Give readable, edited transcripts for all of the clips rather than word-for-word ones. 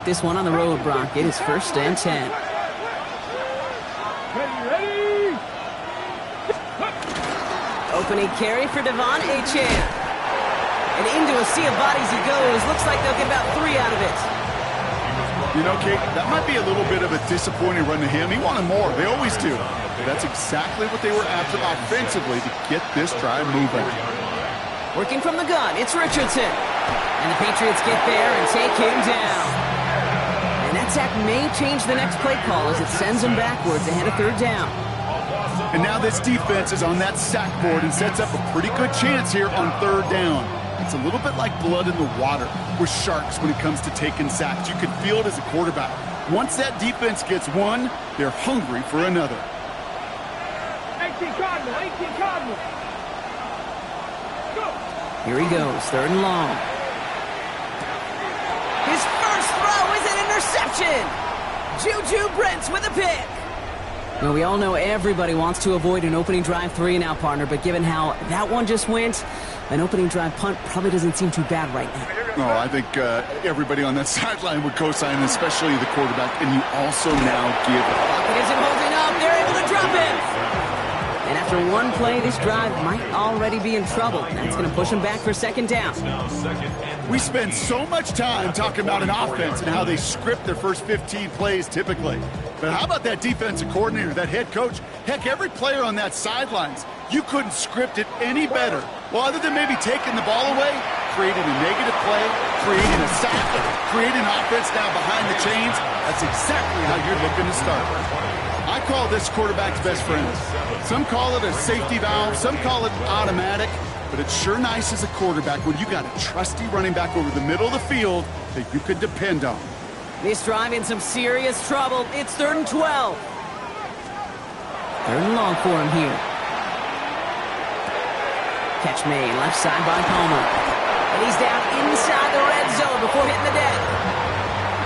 This one on the road, Brock. It is 1st and 10. Ready. Opening carry for Devon Achane. And into a sea of bodies he goes. Looks like they'll get about 3 out of it. You know, Kate, that might be a little bit of a disappointing run to him. He wanted more. They always do. But that's exactly what they were after offensively to get this drive moving. Working from the gun, it's Richardson. And the Patriots get there and take him down. And that sack may change the next play call as it sends them backwards ahead of 3rd down. And now this defense is on that sack board and sets up a pretty good chance here on 3rd down. It's a little bit like blood in the water with Sharks when it comes to taking sacks. You can feel it as a quarterback. Once that defense gets one, they're hungry for another. 18 Cardinal. Go. Here he goes, 3rd and long. His first throw is an interception. Juju Brents with a pick. Now, we all know everybody wants to avoid an opening drive 3-and-out, partner, but given how that one just went, an opening drive punt probably doesn't seem too bad right now. No, I think everybody on that sideline would co-sign, especially the quarterback, and you also now give up. Pocket isn't holding up. They're able to drop him. And after one play, this drive might already be in trouble. That's going to push him back for 2nd down. We spend so much time talking about an offense and how they script their first 15 plays typically. But how about that defensive coordinator, that head coach? Heck, every player on that sidelines, you couldn't script it any better. Well, other than maybe taking the ball away, creating a negative play, creating a sack, creating offense now behind the chains. That's exactly how you're looking to start. I call this quarterback's best friend. Some call it a safety valve, some call it automatic, but it's sure nice as a quarterback when you got a trusty running back over the middle of the field that you can depend on. This drive in some serious trouble. It's 3rd and 12. 3rd and long for him here. Catch made, left side by Palmer. And he's down inside the red zone before hitting the deck.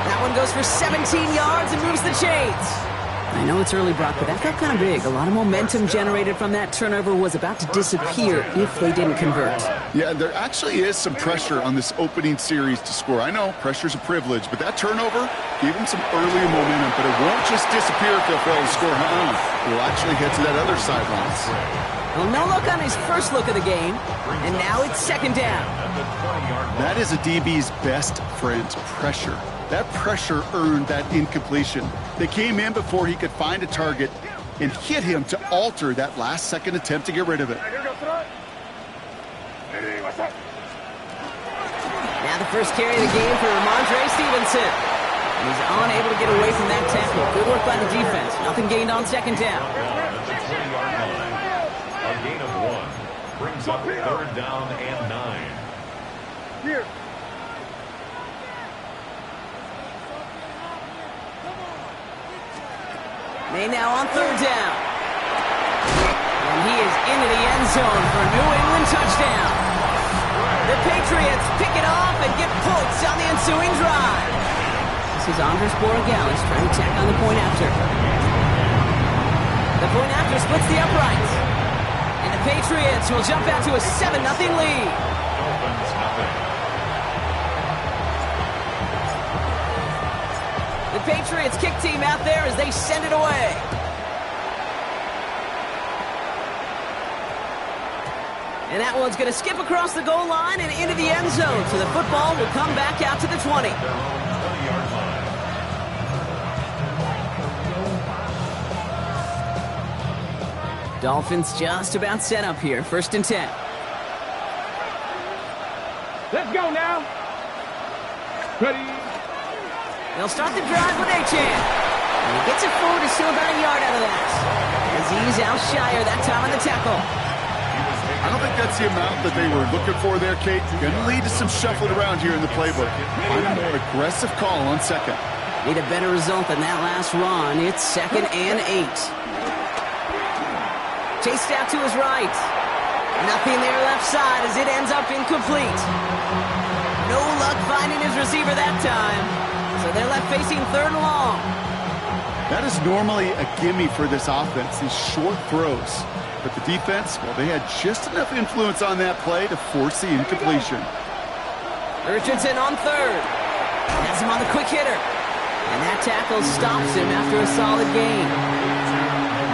That one goes for 17 yards and moves the chains. I know it's early, Brock, but that felt kind of big. A lot of momentum generated from that turnover was about to disappear if they didn't convert. Yeah, there actually is some pressure on this opening series to score. I know pressure's a privilege, but that turnover gave them some early momentum, but it won't just disappear if they'll fail to score. We'll actually head to that other sidelines. Well, no look on his first look of the game, and now it's 2nd down. That is a DB's best friend, pressure. That pressure earned that incompletion. They came in before he could find a target and hit him to alter that last-second attempt to get rid of it. Now the first carry of the game for Ramondre Stevenson. And he's unable to get away from that tackle. Good work by the defense. Nothing gained on 2nd down. A gain of 1 brings up 3rd down and 9. Here. May now on 3rd down. And he is into the end zone for a New England touchdown. The Patriots pick it off and get points on the ensuing drive. This is Andres Borregales trying to tack on the point after. The point after splits the uprights. And the Patriots will jump out to a 7-0 lead. Dolphins nothing. The Patriots kick team out there as they send it away. And that one's going to skip across the goal line and into the end zone. So the football will come back out to the 20. 20-yard line. Dolphins just about set up here. 1st and 10. Let's go now. Ready. They'll start the drive with Achane. And he gets it forward to still about a yard out of that. As he's out shyer that time on the tackle. I don't think that's the amount that they were looking for there, Kate. Going to lead to some shuffling around here in the playbook. Find a more aggressive call on 2nd. Need a better result than that last run. It's 2nd and 8. Chased out to his right. Nothing there left side as it ends up incomplete. No luck finding his receiver that time. So they're left facing 3rd and long. That is normally a gimme for this offense, these short throws. But the defense, well, they had just enough influence on that play to force the incompletion. Richardson on 3rd. Has him on the quick hitter. And that tackle stops him after a solid gain.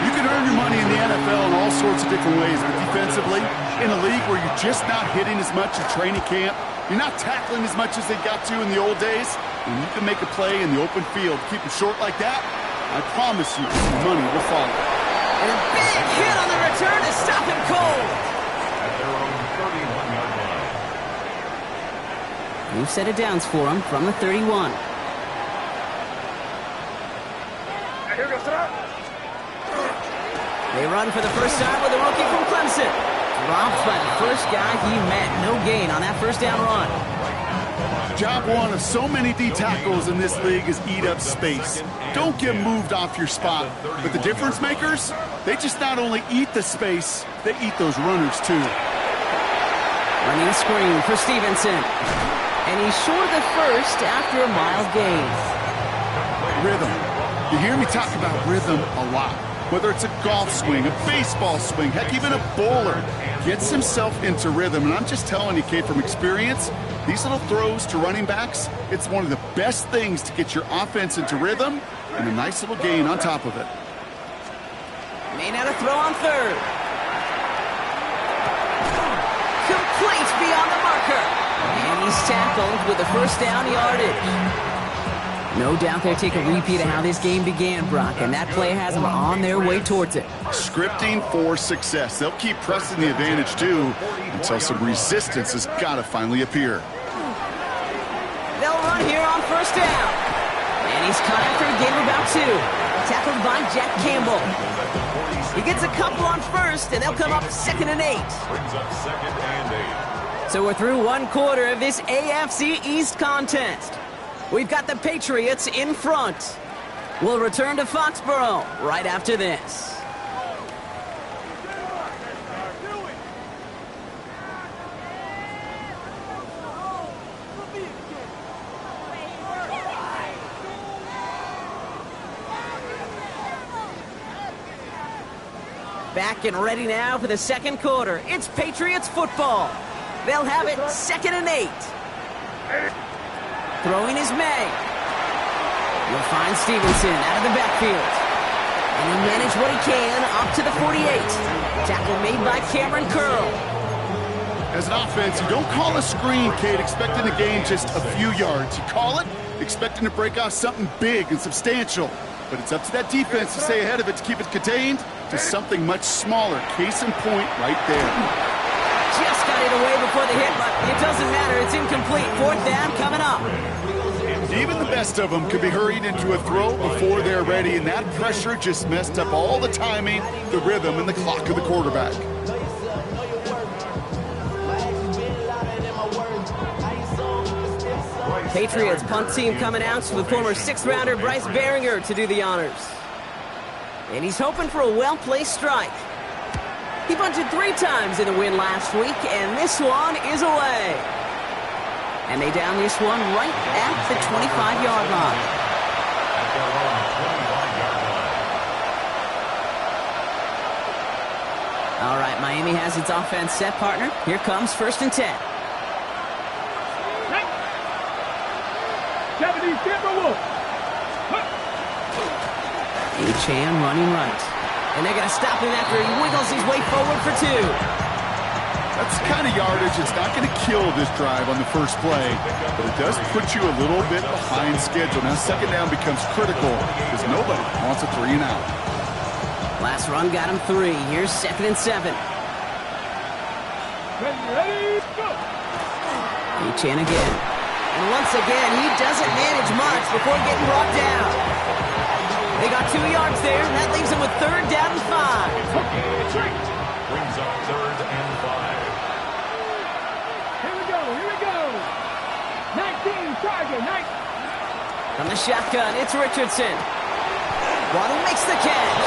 You can earn your money in the NFL in all sorts of different ways, but defensively, in a league where you're just not hitting as much in training camp, you're not tackling as much as they got to in the old days, and you can make a play in the open field. Keep it short like that, I promise you some money will follow. And a big hit on the return to stop him cold. At their own 31-yard line. New set of downs for him from the 31. Here we go, sir. They run for the first time with a rookie from Clemson. Dropped by the first guy he met. No gain on that first down run. Job one of so many D tackles in this league is eat up space. Don't get moved off your spot. But the difference makers, they just not only eat the space, they eat those runners too. Running screen for Stevenson. And he's short of the first after a mild gain. Rhythm. You hear me talk about rhythm a lot. Whether it's a golf swing, a baseball swing, heck, even a bowler gets himself into rhythm. And I'm just telling you, Kate, from experience, these little throws to running backs, it's one of the best things to get your offense into rhythm and a nice little gain on top of it. May not a throw on third. Complete beyond the marker. And he's tackled with the first down yardage. No doubt they'll take a repeat of how this game began, Brock, and that play has them on their way towards it. Scripting for success. They'll keep pressing the advantage, too, until some resistance has got to finally appear. They'll run here on first down. And he's caught after a gain of about 2. Tackled by Jack Campbell. He gets a couple on first, and they'll come up 2nd and 8. Brings up 2nd and 8. So we're through one quarter of this AFC East contest. We've got the Patriots in front. We'll return to Foxborough right after this. Back and ready now for the second quarter. It's Patriots football. They'll have it 2nd and 8. Throwing is May. You'll find Stevenson out of the backfield. And he'll manage what he can up to the 48. Tackle made by Cameron Curl. As an offense, you don't call a screen, Kate, expecting to gain just a few yards. You call it expecting to break off something big and substantial. But it's up to that defense to stay ahead of it, to keep it contained to something much smaller. Case in point right there. Just got it away before the hit, but it doesn't matter. It's incomplete. 4th down coming up. Even the best of them could be hurried into a throw before they're ready, and that pressure just messed up all the timing, the rhythm, and the clock of the quarterback. Patriots punt team coming out with former 6th-rounder Bryce Behringer to do the honors. And he's hoping for a well-placed strike. He punted 3 times in the win last week, and this one is away. And they down this one right at the 25-yard line. At their own 25-yard line. All right, Miami has its offense set, partner. Here comes 1st and 10. 70 Timberwolves. Achane running right. And they're going to stop him after he wiggles his way forward for 2. That's the kind of yardage that's not going to kill this drive on the first play, but it does put you a little bit behind schedule. Now 2nd down becomes critical because nobody wants a 3 and out. Last run got him 3. Here's 2nd and 7. Ready, go. Achane again. And once again, he doesn't manage much before getting brought down. They got 2 yards there, and that leaves them with 3rd down and 5. Brings up 3rd and 5. Here we go, here we go. 19, target, 19. From the shotgun, it's Richardson. Waddle makes the catch.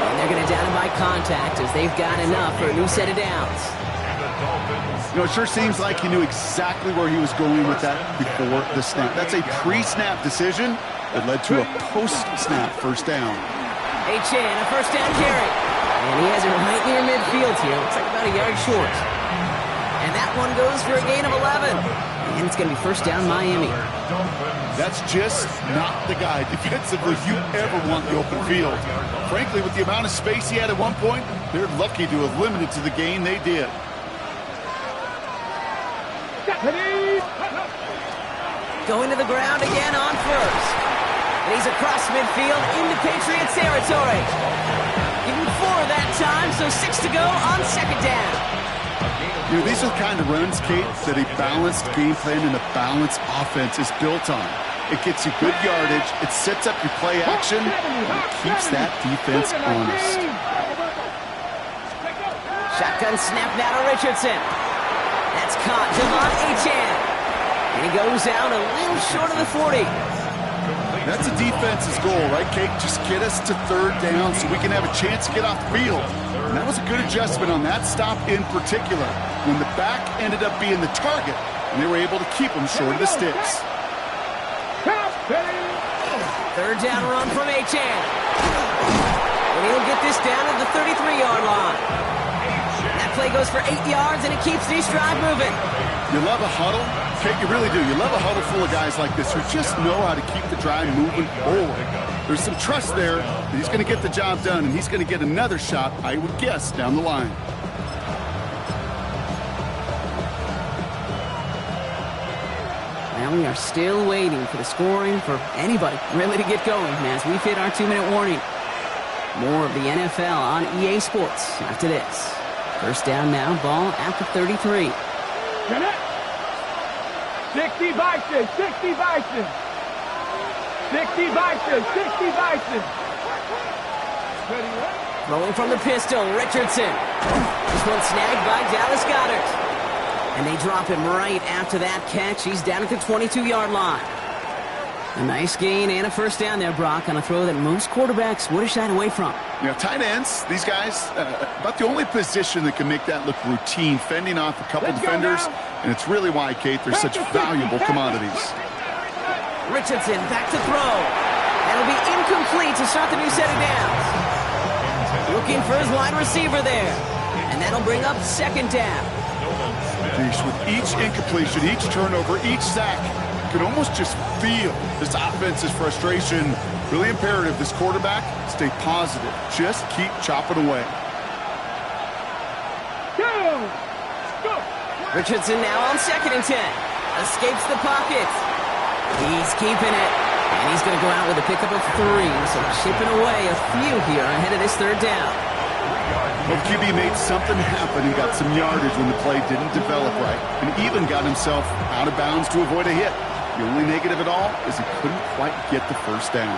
And they're going to down him by contact as they've got enough for a new set of downs. And the Dolphins. You know, it sure seems like he knew exactly where he was going with that before the snap. That's a pre-snap decision that led to a post-snap first down. Achane, a first down carry. And he has it right near midfield here. Looks like about a yard short. And that one goes for a gain of 11. And it's going to be first down Miami. That's just not the guy defensively you ever want the open field. Frankly, with the amount of space he had at one point, they're lucky to have limited to the gain they did. Going to the ground again on first. And he's across midfield into Patriots territory. Give him 4 that time, so 6 to go on second down. You know, these are the kind of runs, Kate, that a balanced game plan and a balanced offense is built on. It gets you good yardage, it sets up your play action, and it keeps that defense honest. Shotgun snap now to Richardson. That's caught. Devon Achane. And he goes out a little short of the 40. That's a defense's goal, right, Kate? Just get us to third down so we can have a chance to get off the field. And that was a good adjustment on that stop in particular, when the back ended up being the target, and they were able to keep him short of the sticks. Third down run from Achane. And he'll get this down at the 33-yard line. That play goes for 8 yards, and it keeps this drive moving. You love a huddle? Kate, you really do. You love a huddle full of guys like this who just know how to keep the drive moving forward. There's some trust there that he's going to get the job done, and he's going to get another shot, I would guess, down the line. Now we are still waiting for the scoring for anybody really to get going as we've hit our 2-minute warning. More of the NFL on EA Sports after this. First down now, ball at the 33. 60 Bison, 60 Bison. 60 Bison, 60 Bison. Rolling from the pistol, Richardson. This one snagged by Dallas Goedert. And they drop him right after that catch. He's down at the 22-yard line. A nice gain and a first down there, Brock, on a throw that most quarterbacks would have shied away from. You know, tight ends, these guys, about the only position that can make that look routine, fending off a couple defenders, and it's really why, Kate, they're such valuable commodities. Richardson back to throw. That'll be incomplete to start the new set of downs. Looking for his wide receiver there. And that'll bring up second down. With each incompletion, each turnover, each sack, you can almost just feel this offense's frustration. Really imperative, this quarterback, stay positive. Just keep chopping away. Richardson now on 2nd and 10. Escapes the pocket. He's keeping it. And he's going to go out with a pickup of 3. So chipping away a few here ahead of this third down. Well, QB made something happen and got some yardage when the play didn't develop right. And even got himself out of bounds to avoid a hit. The only negative at all is he couldn't quite get the first down.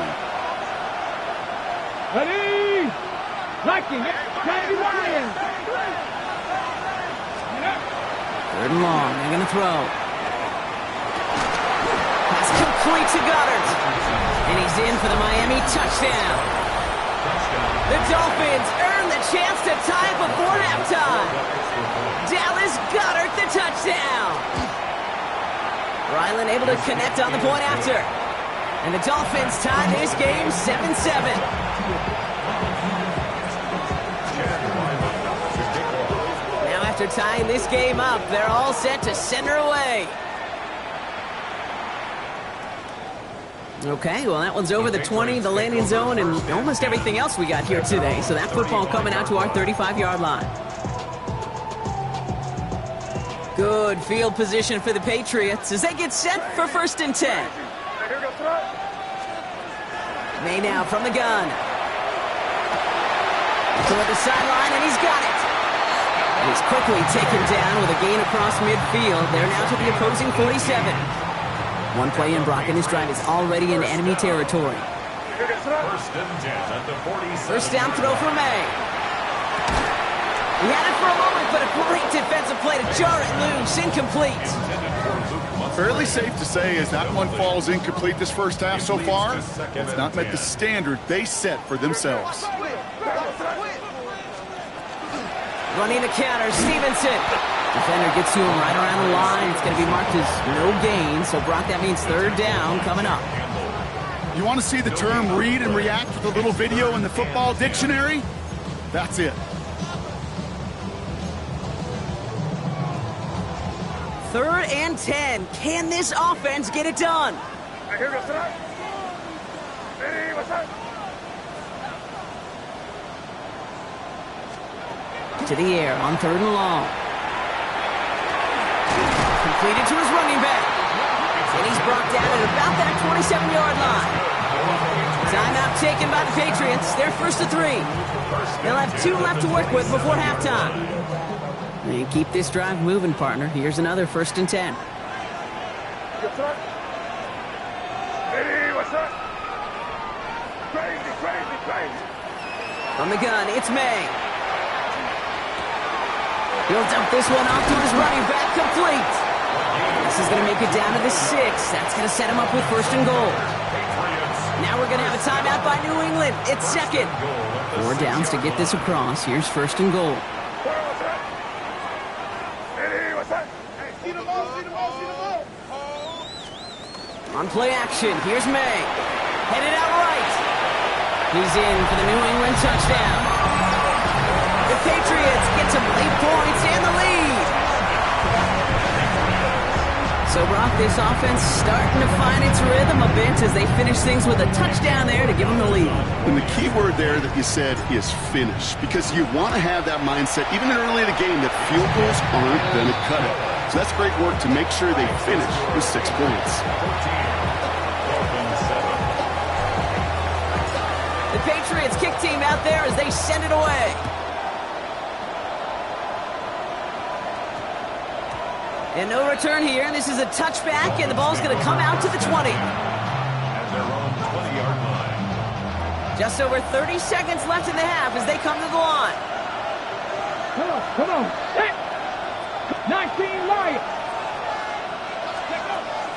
Ready? Liking it. Sandy Ryan. Third and long. They're going to throw. Pass complete to Goedert. And he's in for the Miami touchdown. The Dolphins earn the chance to tie it before halftime. Dallas Goedert the touchdown. Ryland able to connect on the point after. And the Dolphins tie this game 7-7. Now after tying this game up, they're all set to send her away. Okay, well, that one's over the 20, the landing zone, and almost everything else we got here today. So that football coming out to our 35-yard line. Good field position for the Patriots as they get set for 1st and 10. May now from the gun. Toward the sideline, and he's got it. And he's quickly taken down with a gain across midfield. They're now to the opposing 47. One play in, Brock, and this drive is already in enemy territory. 1st and 10 at the 47. First down throw for May. He had it for a moment, but a great defensive play to jar it loose. Incomplete. Fairly safe to say as that one falls incomplete this first half so far, it's not met the standard they set for themselves. Running the counter, Stevenson. Defender gets to him right around the line. It's going to be marked as no gain. So, Brock, that means third down coming up. You want to see the term read and react with a little video in the football dictionary? That's it. 3rd and 10. Can this offense get it done? To the air on 3rd and long. Completed to his running back. And he's brought down at about that 27-yard line. Timeout taken by the Patriots. They're 1st and 3. They'll have 2 left to work with before halftime. And keep this drive moving, partner. Here's another 1st and 10. From the gun, it's May. He'll dump this one off to his running back, complete. This is going to make it down to the 6. That's going to set him up with 1st and goal. Now we're going to have a timeout by New England. It's 2nd. 4 downs to get this across. Here's 1st and goal. On play action, here's May. Headed out right. He's in for the New England touchdown. The Patriots get some late points and the lead. So, Brock, this offense starting to find its rhythm a bit as they finish things with a touchdown there to give them the lead. And the key word there that you said is finish, because you want to have that mindset, even early in the game, that field goals aren't going to cut it. So that's great work to make sure they finish with 6 points. The Patriots kick team out there as they send it away. And no return here. This is a touchback, and the ball's going to come out to the 20. At their own 20-yard line. Just over 30 seconds left in the half as they come to the line. Come on. Hey. 19 Lions.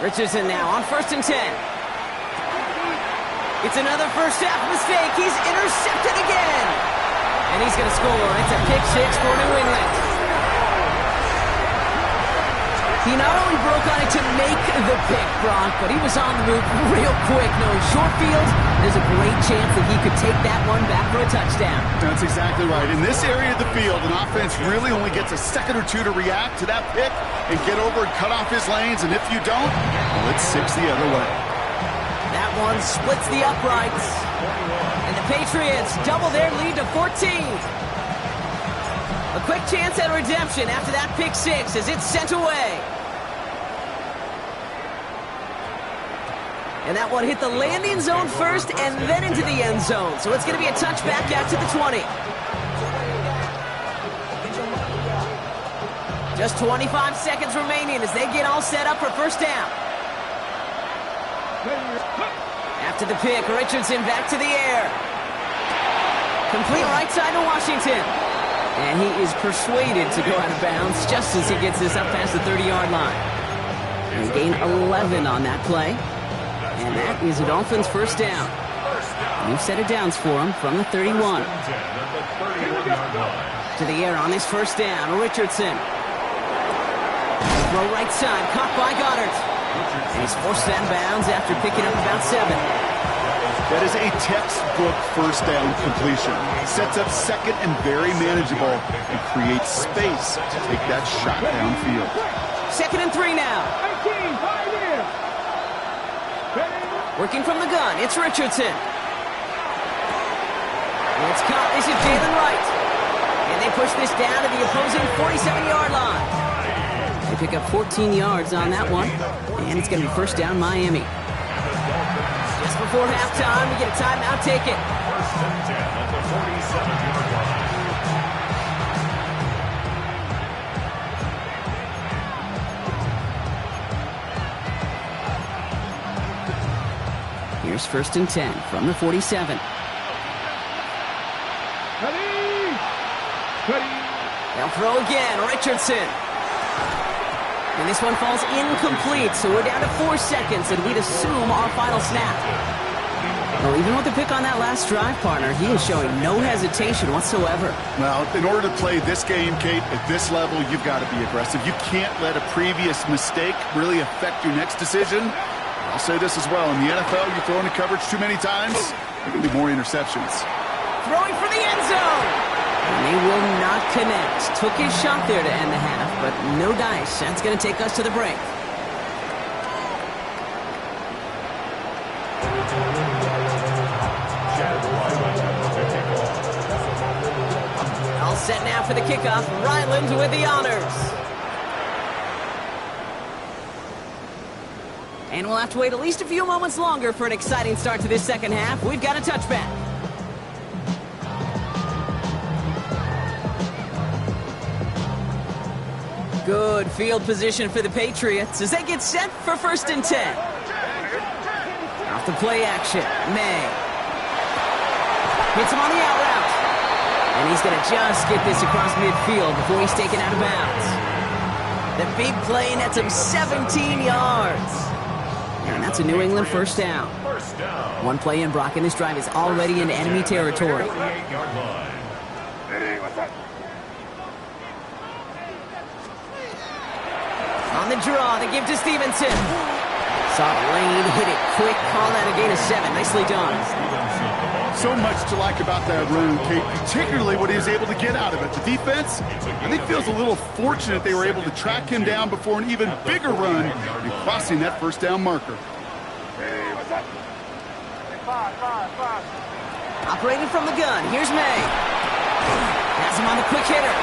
Richardson now on 1st and 10. It's another first half mistake. He's intercepted again. And he's going to score. It's a pick 6 for New England. He not only broke on it to make the pick, Brock, but he was on the move real quick. No short field. There's a great chance that he could take that one back for a touchdown. That's exactly right. In this area of the field, an offense really only gets a second or 2 to react to that pick and get over and cut off his lanes. And if you don't, well, it's 6 the other way. That one splits the uprights. And the Patriots double their lead to 14. A quick chance at redemption after that pick 6 as it's sent away. And that one hit the landing zone first and then into the end zone. So it's going to be a touchback out to the 20. Just 25 seconds remaining as they get all set up for first down. After the pick, Richardson back to the air. Complete right side to Washington. And he is persuaded to go out of bounds just as he gets this up past the 30-yard line. And he gained 11 on that play. And that is the Dolphins' first down. New set of downs for him from the 31. To the air on his first down, Richardson. Throw right side, caught by Goddard. And he's forced out of bounds after picking up about 7. That is a textbook first down completion. Sets up second and very manageable and creates space to take that shot downfield. 2nd and 3 now. 19, 5 years. Working from the gun, it's Richardson. It's caught, this is Jalen Wright. And they push this down to the opposing 47-yard line. They pick up 14 yards on that one. And it's going to be first down Miami. Just before halftime, we get a timeout taken. 1st and 10 at the 47-yard line. Here's 1st and 10 from the 47. They'll throw again, Richardson. And this one falls incomplete, so we're down to 4 seconds, and we'd assume our final snap. Well, even with the pick on that last drive, partner, he is showing no hesitation whatsoever. Well, in order to play this game, Kate, at this level, you've got to be aggressive. You can't let a previous mistake really affect your next decision. I'll say this as well. In the NFL, you throw into coverage too many times, there are going to be more interceptions. Throwing for the end zone. And they will not connect. Took his shot there to end the half, but no dice. That's going to take us to the break. All set now for the kickoff. Ryland with the honors. And we'll have to wait at least a few moments longer for an exciting start to this second half. We've got a touchback. Good field position for the Patriots as they get set for 1st and 10. Off the play action, May. Hits him on the out route. And he's going to just get this across midfield before he's taken out of bounds. The big play nets him 17 yards. And that's a New England first down. One play in, Brock, and this drive is already into enemy territory. On the draw, they give to Stevenson. Saw the lane, hit it quick, call that a gain of 7. Nicely done. So much to like about that run, Kate, particularly what he was able to get out of it. The defense, I think, feels a little fortunate they were able to track him down before an even bigger run and crossing that first down marker. Operating from the gun, here's May. Has him on the quick hitter.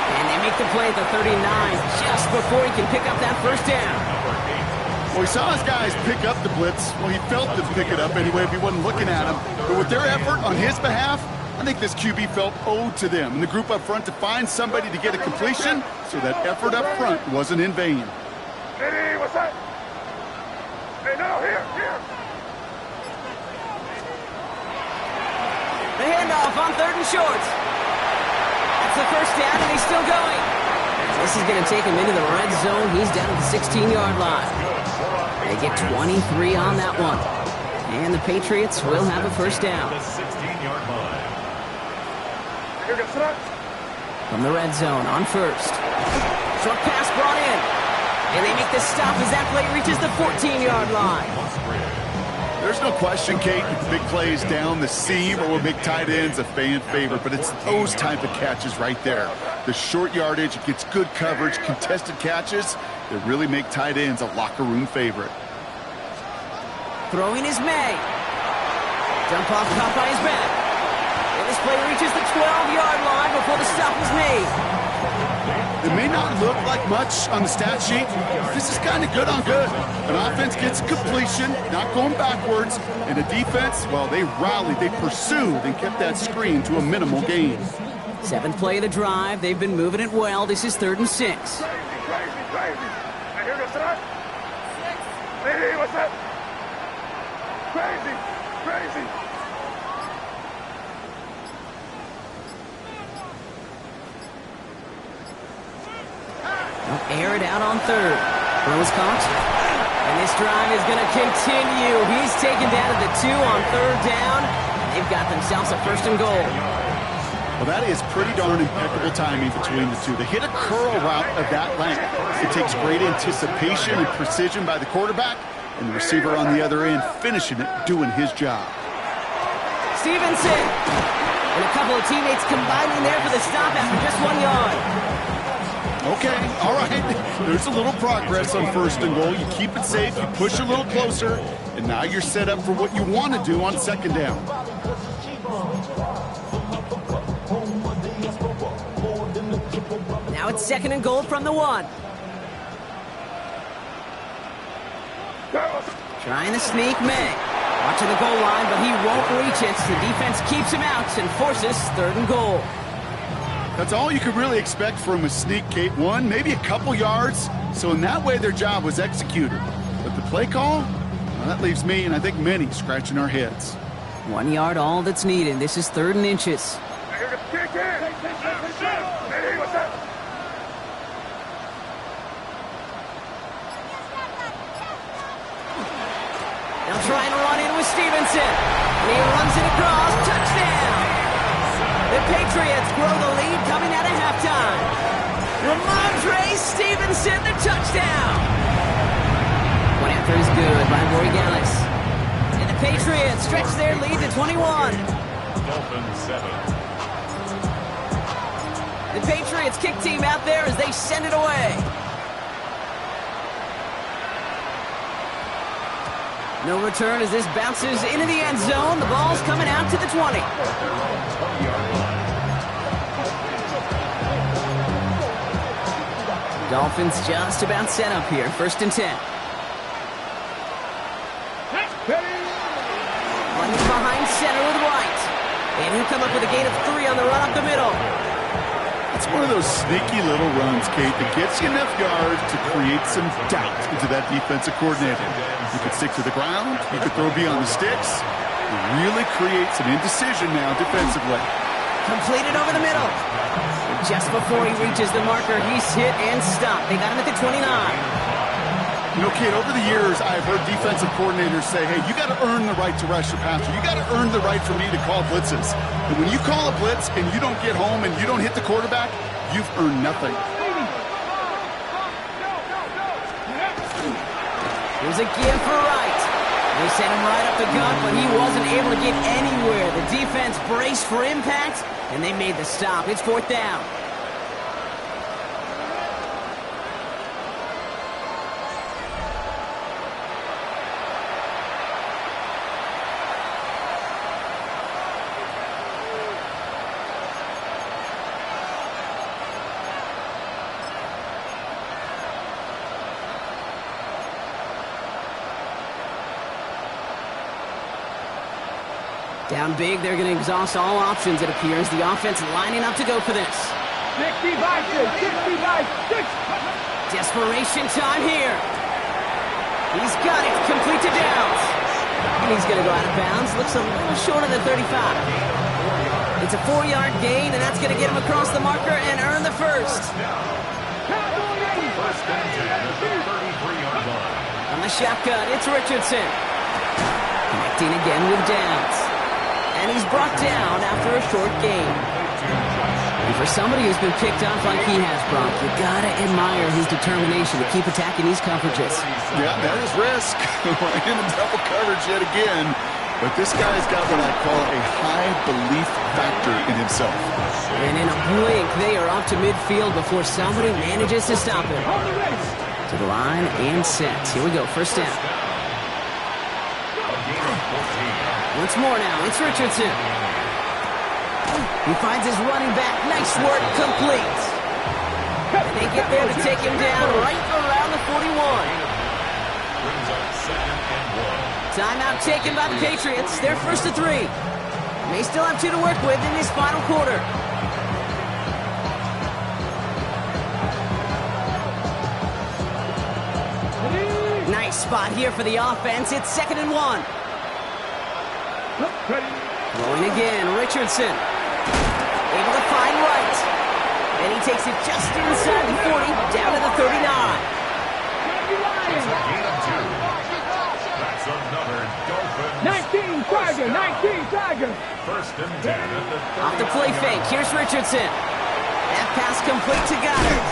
And they make the play at the 39 just before he can pick up that first down. Well, he saw his guys pick up the blitz. Well, he felt them pick it up anyway if he wasn't looking at him. But with their effort on his behalf, I think this QB felt owed to them and the group up front to find somebody to get a completion so that effort up front wasn't in vain. Hey, what's that? Hey, no, here. The handoff on 3rd and short. That's the first down, and he's still going. This is going to take him into the red zone. He's down at the 16-yard line. They get 23 on that one. And the Patriots will have a first down. From the red zone on 1st. Short pass brought in. And they make the stop as that play reaches the 14-yard line. There's no question, Kate, big plays down the seam or will make tight ends a fan favorite, but it's those type of catches right there. The short yardage, it gets good coverage, contested catches that really make tight ends a locker room favorite. Throwing is May. Jump off caught by his back. And this play reaches the 12-yard line before the stop is made. It may not look like much on the stat sheet. This is kind of good on good. An offense gets completion, not going backwards, and a defense, well, they rallied, they pursued, and kept that screen to a minimal gain. 7th play of the drive. They've been moving it well. This is 3rd and 6. Crazy. Here goes that. Hey, what's that? Crazy. They'll air it out on 3rd. Throw is caught. And this drive is going to continue. He's taken down at the 2 on 3rd down. They've got themselves a 1st and goal. Well, that is pretty darn impeccable timing between the two. To hit a curl route of that length, it takes great anticipation and precision by the quarterback, and the receiver on the other end finishing it, doing his job. Stevenson! And a couple of teammates combining there for the stop after just 1 yard. Okay, all right. There's a little progress on 1st and goal. You keep it safe, you push a little closer, and now you're set up for what you want to do on 2nd down. Now it's 2nd and goal from the 1. Trying to sneak May. Watching the goal line, but he won't reach it. The defense keeps him out and forces 3rd and goal. That's all you could really expect from a sneak, Kate. 1, maybe a couple yards. So in that way, their job was executed. But the play call, well, that leaves me, and I think many, scratching our heads. 1 yard, all that's needed. This is 3rd and inches. They'll try and run in with Stevenson. And he runs it across. Touchdown! The Patriots grow the lead coming out of halftime. Ramondre Stevenson, the touchdown! One after is good by Borregales. And the Patriots stretch their lead to 21. Dolphins 7. The Patriots kick team out there as they send it away. No return as this bounces into the end zone. The ball's coming out to the 20. Dolphins just about set up here. 1st and 10. Running behind center with right. And he'll come up with a gain of 3 on the run up the middle. It's one of those sneaky little runs, Kate, that gets you enough yards to create some doubt into that defensive coordinator. You could stick to the ground. You could throw beyond the sticks. It really creates some indecision now defensively. Completed over the middle. Just before he reaches the marker, he's hit and stopped. They got him at the 29. You know, Kate, over the years, I've heard defensive coordinators say, hey, you got to earn the right to rush your passer. You got to earn the right for me to call blitzes. And when you call a blitz and you don't get home and you don't hit the quarterback, you've earned nothing. Here's a give for right. They sent him right up the gut, but he wasn't able to get anywhere. The defense braced for impact, and they made the stop. It's 4th down. Down big, they're going to exhaust all options, it appears. The offense lining up to go for this. 60 by 6. Desperation time here. He's got it, complete to Downs. And he's going to go out of bounds. Looks a little short of the 35. It's a 4-yard gain, and that's going to get him across the marker and earn the first. On the shotgun, it's Richardson. Connecting again with Downs. And he's brought down after a short gain. And for somebody who's been picked off like he has, Brock, you gotta admire his determination to keep attacking these coverages. Yeah, that is risk. In the double coverage yet again. But this guy's got what I call a high belief factor in himself. And in a blink, they are up to midfield before somebody manages to stop him. To the line and set. Here we go, 1st down. Once more now, it's Richardson. He finds his running back. Nice work, complete. And they get there to take him down right around the 41. Timeout taken by the Patriots. They're 1st and 3. They still have 2 to work with in this final quarter. Nice spot here for the offense. It's 2nd and 1. Going again, Richardson. Able to find right. And he takes it just inside the 40, down to the 39. That's another Dolphins. 19 Tiger. 1st and 10 at the 39. Off the play fake, here's Richardson. That pass complete to Goddard.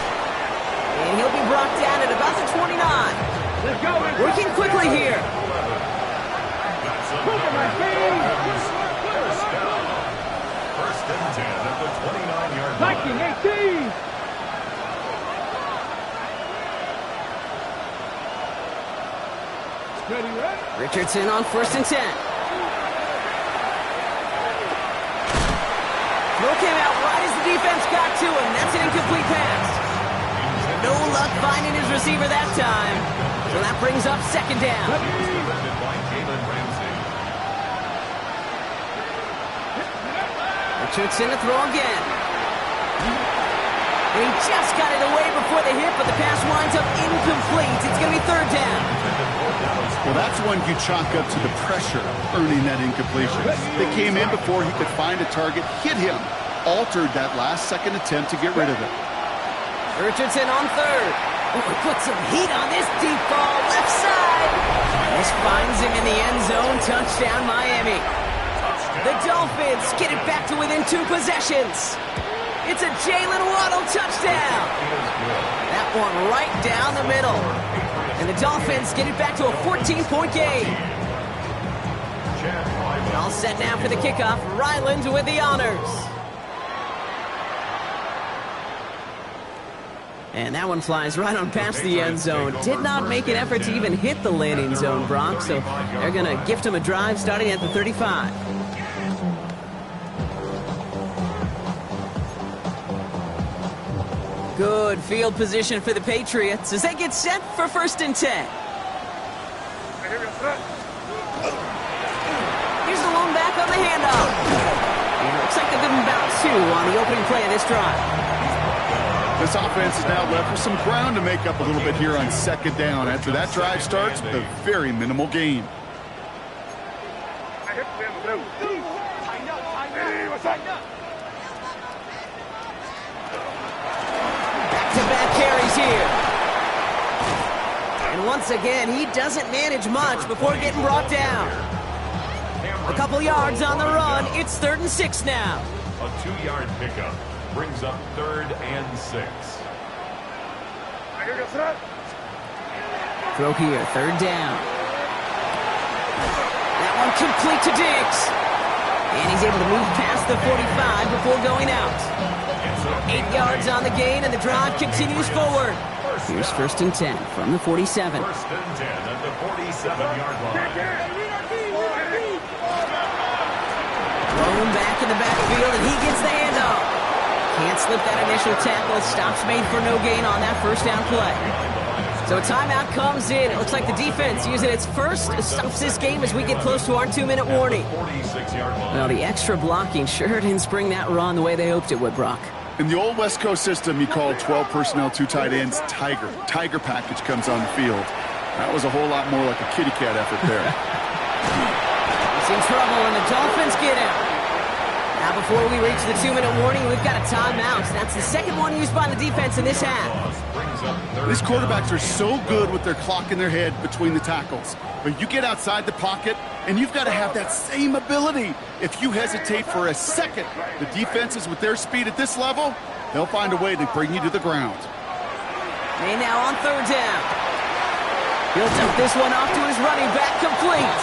And he'll be brought down at about the 29. Let's go. Working quickly here. First and 10 at the 29-yard line. 1918. Richardson on 1st and 10. Throw came out right as the defense got to him. That's an incomplete pass. No luck finding his receiver that time. So that brings up 2nd down. Richardson to throw again. And he just got it away before the hit, but the pass winds up incomplete. It's going to be 3rd down. Well, that's one you chalk up to the pressure earning that incompletion. They came in before he could find a target, hit him, altered that last-second attempt to get rid of it. Richardson on 3rd. Oh, he put some heat on this deep ball, left side. This finds him in the end zone. Touchdown, Miami. The Dolphins get it back to within 2 possessions. It's a Jalen Waddle touchdown. That one right down the middle. And the Dolphins get it back to a 14-point game. All set now for the kickoff. Ryland with the honors. And that one flies right on past the end zone. Did not make an effort to even hit the landing zone, Brock, so they're going to gift him a drive starting at the 35. Good field position for the Patriots as they get set for 1st and 10. Here's the lone back on the handoff. And it looks like they've been about 2 on the opening play of this drive. This offense is now left with some ground to make up a little bit here on 2nd down. After that drive starts with a very minimal gain. Back-to-back carries here. And once again, he doesn't manage much before getting brought down. A couple yards on the run. It's 3rd and 6 now. A 2-yard pickup brings up 3rd and 6. Throw here, 3rd down. That one complete to Diggs. And he's able to move past the 45 before going out. 8 yards on the gain, and the drive continues forward. Here's 1st and 10 from the 47. 1st and 10 at the 47-yard line. Thrown back in the backfield, and he gets the handoff. Can't slip that initial tackle. Stops made for no gain on that 1st down play. So a timeout comes in. It looks like the defense using its first stops this game as we get close to our 2-minute warning. Well, the extra blocking sure didn't spring that run the way they hoped it would, Brock. In the old West Coast system, you called 12 personnel, 2 tight ends, Tiger. Tiger package comes on the field. That was a whole lot more like a kitty cat effort there. He's in trouble, and the Dolphins get him. Now, before we reach the 2-minute warning, we've got a timeout. That's the 2nd one used by the defense in this half. These quarterbacks are so good with their clock in their head between the tackles. But you get outside the pocket, and you've got to have that same ability. If you hesitate for a second, the defenses with their speed at this level, they'll find a way to bring you to the ground. May now on 3rd down. He'll dump this one off to his running back, complete.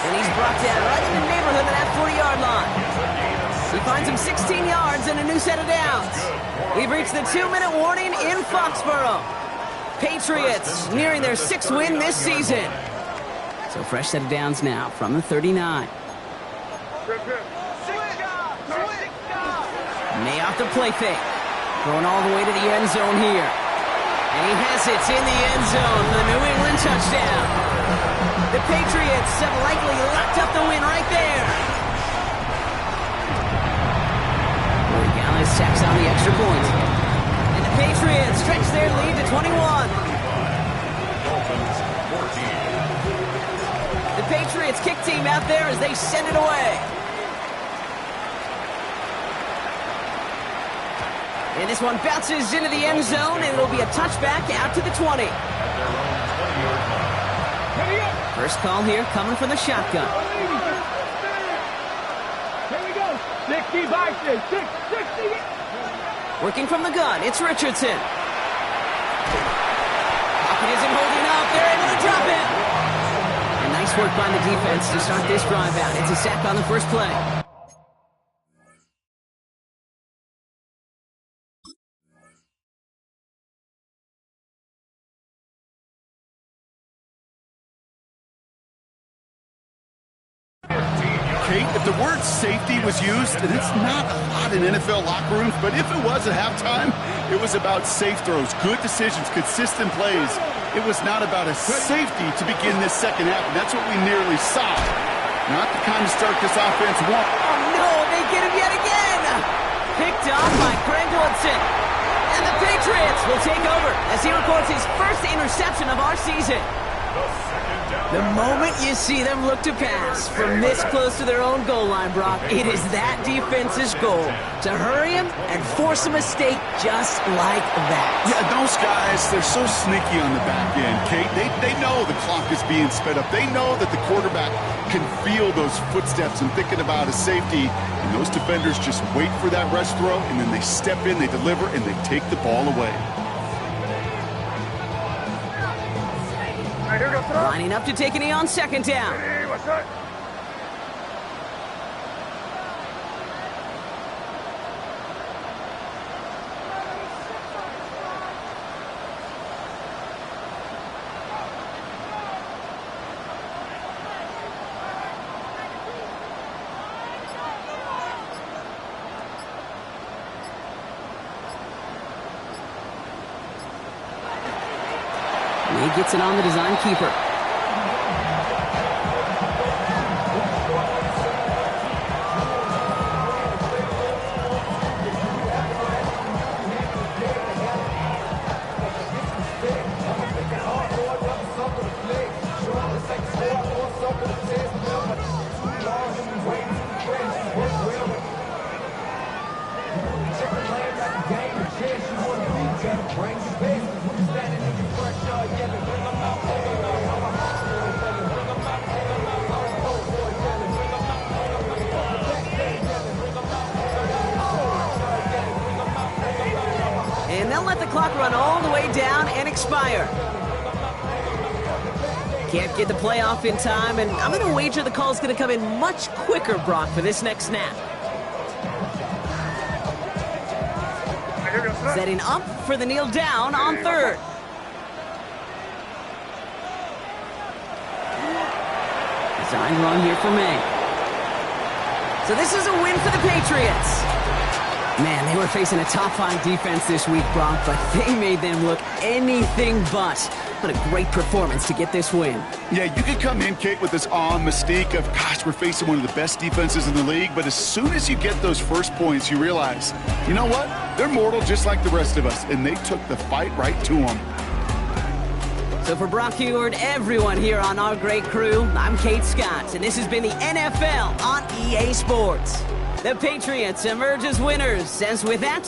And he's brought down right in the neighborhood of that 40-yard line. He finds him 16 yards and a new set of downs. We've reached the 2-minute warning in Foxborough. Patriots nearing their 6th win this season. So fresh set of downs now from the 39. May off the play fake. Going all the way to the end zone here. And he has it in the end zone for the New England touchdown. The Patriots have likely locked up the win right there. Gallus tacks on the extra point. And the Patriots stretch their lead to 21. Dolphins 14. The Patriots kick team out there as they send it away. And this one bounces into the end zone, and it'll be a touchback out to the 20. First call here coming from the shotgun. Here we go. 60 by 60. Working from the gun, it's Richardson. Pocket isn't holding up. They're able to drop it. And nice work by the defense to start this drive out. It's a sack on the first play. Kate, if the word safety was used, and it's not a lot in NFL locker rooms, but if it was at halftime, it was about safe throws, good decisions, consistent plays. It was not about a safety to begin this 2nd half, and that's what we nearly saw. Not the kind of start this offense wants. Oh, no, they get him yet again. Picked off by Craig Woodson. And the Patriots will take over as he records his first interception of our season. The moment you see them look to pass from this close to their own goal line, Brock, it is that defense's goal to hurry him and force a mistake just like that. Yeah, those guys, they're so sneaky on the back end, Kate. They know the clock is being sped up. They know that the quarterback can feel those footsteps and thinking about a safety. And those defenders just wait for that rush throw, and then they step in, they deliver, and they take the ball away. Lining up to take a knee on 2nd down. gets it on the design keeper. And they'll let the clock run all the way down and expire. Can't get the play off in time, and I'm going to wager the call's going to come in much quicker, Brock, for this next snap. Setting up for the kneel down on third. Design run here for May. So this is a win for the Patriots. Man, they were facing a top-5 defense this week, Brock, but they made them look anything but. What a great performance to get this win. Yeah, you could come in, Kate, with this awe and mystique of, gosh, we're facing one of the best defenses in the league, but as soon as you get those first points, you realize, you know what? They're mortal just like the rest of us, and they took the fight right to them. So for Brock Heward, everyone here on our great crew, I'm Kate Scott, and this has been the NFL on EA Sports. The Patriots emerge as winners, as with that,